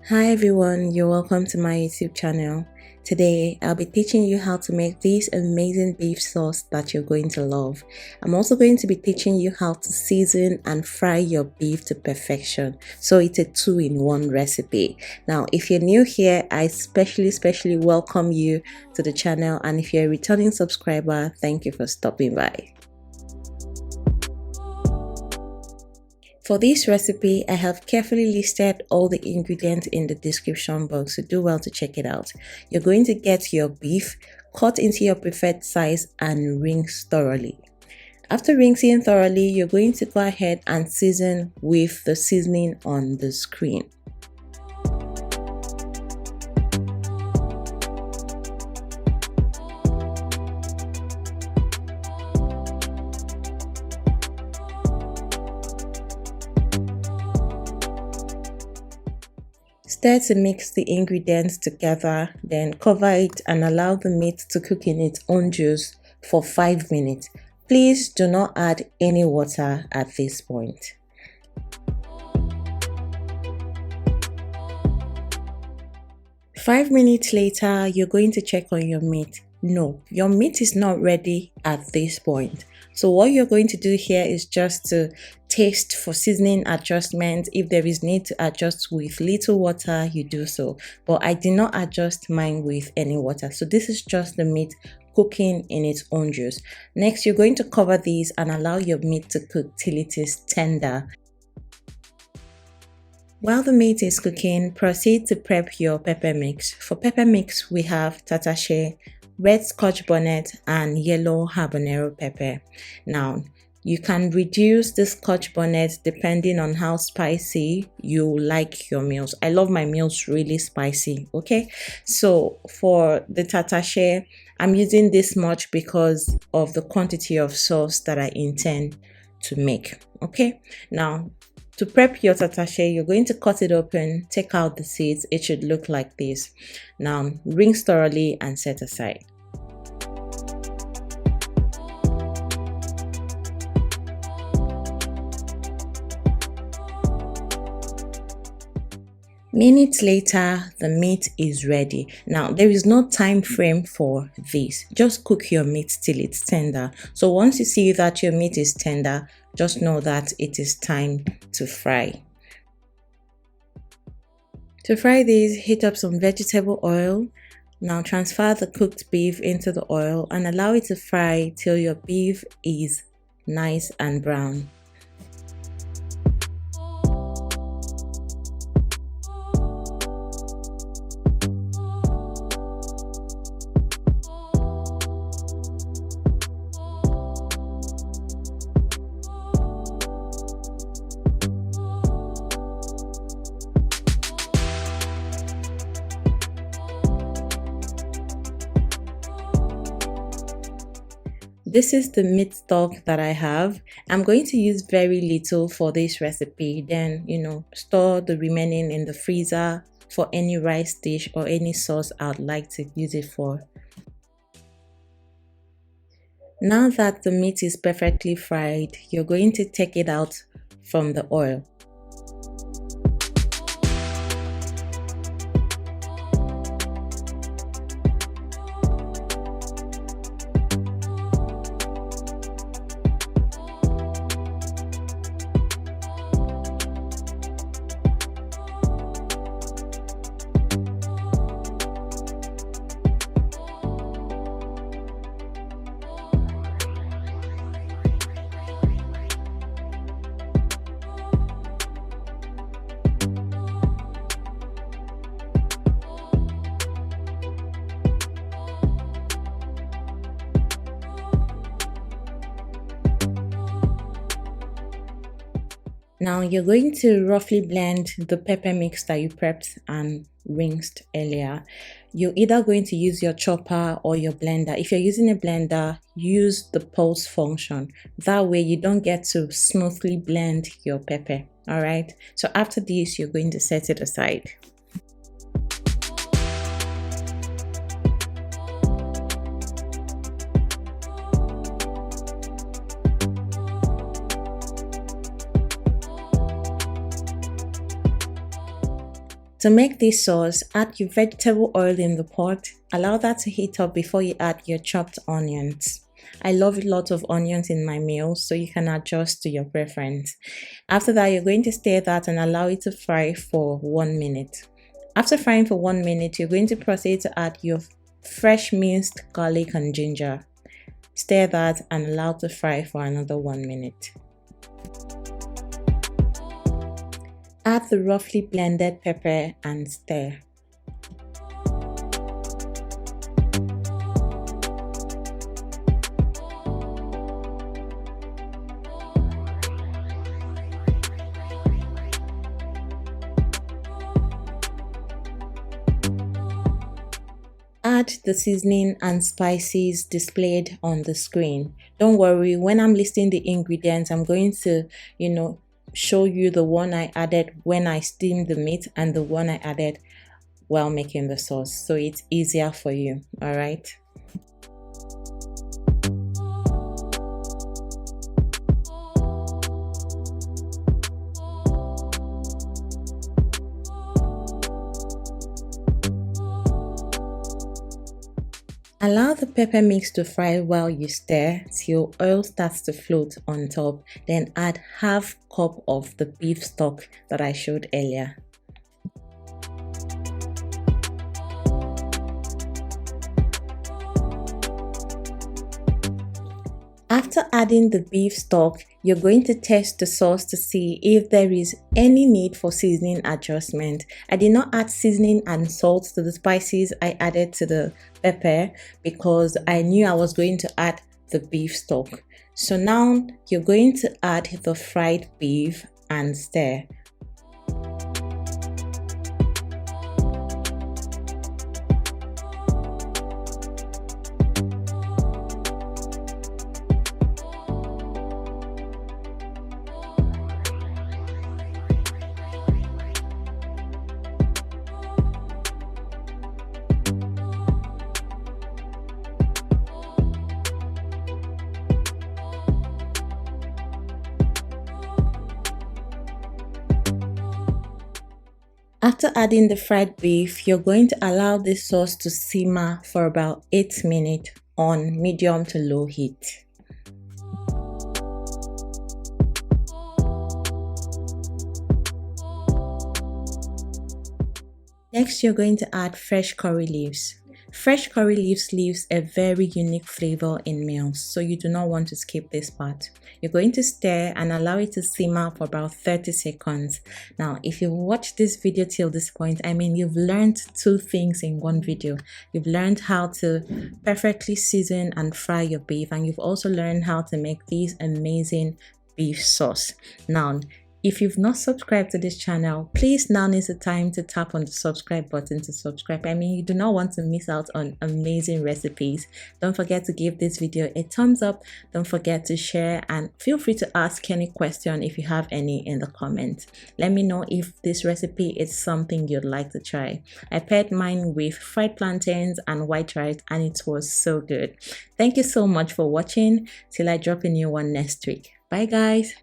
Hi everyone, you're welcome to my YouTube channel. Today I'll be teaching you how to make this amazing beef sauce that you're going to love. I'm also going to be teaching you how to season and fry your beef to perfection. So it's a two-in-one recipe. Now if you're new here, I especially welcome you to the channel, and if you're a returning subscriber, thank you for stopping by. For this recipe, I have carefully listed all the ingredients in the description box, so do well to check it out. You're going to get your beef, cut into your preferred size and rinse thoroughly. After rinsing thoroughly, you're going to go ahead and season with the seasoning on the screen. Stir to mix the ingredients together, then cover it and allow the meat to cook in its own juice for 5 minutes. Please do not add any water at this point. Five minutes later, you're going to check on your meat. No, your meat is not ready at this point. So what you're going to do here is just to taste for seasoning adjustments. If there is need to adjust with little water, you do so. But I did not adjust mine with any water. So this is just the meat cooking in its own juice. Next, you're going to cover these and allow your meat to cook till it is tender. While the meat is cooking, proceed to prep your pepper mix. For pepper mix, we have Tatashe, red scotch bonnet and yellow habanero pepper. Now, you can reduce the scotch bonnet depending on how spicy you like your meals. I love my meals really spicy, okay? So for the Tatashe, I'm using this much because of the quantity of sauce that I intend to make, okay? Now, to prep your Tatashe, you're going to cut it open, take out the seeds. It should look like this. Now, rinse thoroughly and set aside. Minutes later, the meat is ready. Now, there is no time frame for this. Just cook your meat till it's tender. So once you see that your meat is tender, just know that it is time to fry. To fry these, heat up some vegetable oil. Now transfer the cooked beef into the oil and allow it to fry till your beef is nice and brown. This is the meat stock that I have. I'm going to use very little for this recipe. Then, store the remaining in the freezer for any rice dish or any sauce I'd like to use it for. Now that the meat is perfectly fried, you're going to take it out from the oil. Now you're going to roughly blend the pepper mix that you prepped and rinsed earlier. You're either going to use your chopper or your blender. If you're using a blender, use the pulse function. That way you don't get to smoothly blend your pepper. All right. So after this, you're going to set it aside. To make this sauce, add your vegetable oil in the pot. Allow that to heat up before you add your chopped onions. I love a lot of onions in my meals, so you can adjust to your preference. After that, you're going to stir that and allow it to fry for 1 minute. After frying for 1 minute, you're going to proceed to add your fresh minced garlic and ginger. Stir that and allow to fry for another 1 minute. Add the roughly blended pepper and stir. Add the seasoning and spices displayed on the screen. Don't worry, when I'm listing the ingredients, I'm going to, show you the one I added when I steamed the meat and the one I added while making the sauce, so it's easier for you. All right. Allow the pepper mix to fry while you stir till oil starts to float on top. Then add half cup of the beef stock that I showed earlier. After adding the beef stock, you're going to test the sauce to see if there is any need for seasoning adjustment. I did not add seasoning and salt to the spices I added to the pepper because I knew I was going to add the beef stock. So now you're going to add the fried beef and stir. After adding the fried beef, you're going to allow this sauce to simmer for about 8 minutes on medium to low heat. Next, you're going to add fresh curry leaves. Fresh curry leaves leaves a very unique flavor in meals, so you do not want to skip this part. You're going to stir and allow it to simmer for about 30 seconds. Now, if you watched this video till this point, you've learned 2 things in one video. You've learned how to perfectly season and fry your beef, and you've also learned how to make this amazing beef sauce. Now, if you've not subscribed to this channel, please now is the time to tap on the subscribe button to subscribe. You do not want to miss out on amazing recipes. Don't forget to give this video a thumbs up. Don't forget to share, and feel free to ask any question if you have any in the comments. Let me know if this recipe is something you'd like to try. I paired mine with fried plantains and white rice, and it was so good. Thank you so much for watching. Till I drop a new one next week. Bye guys.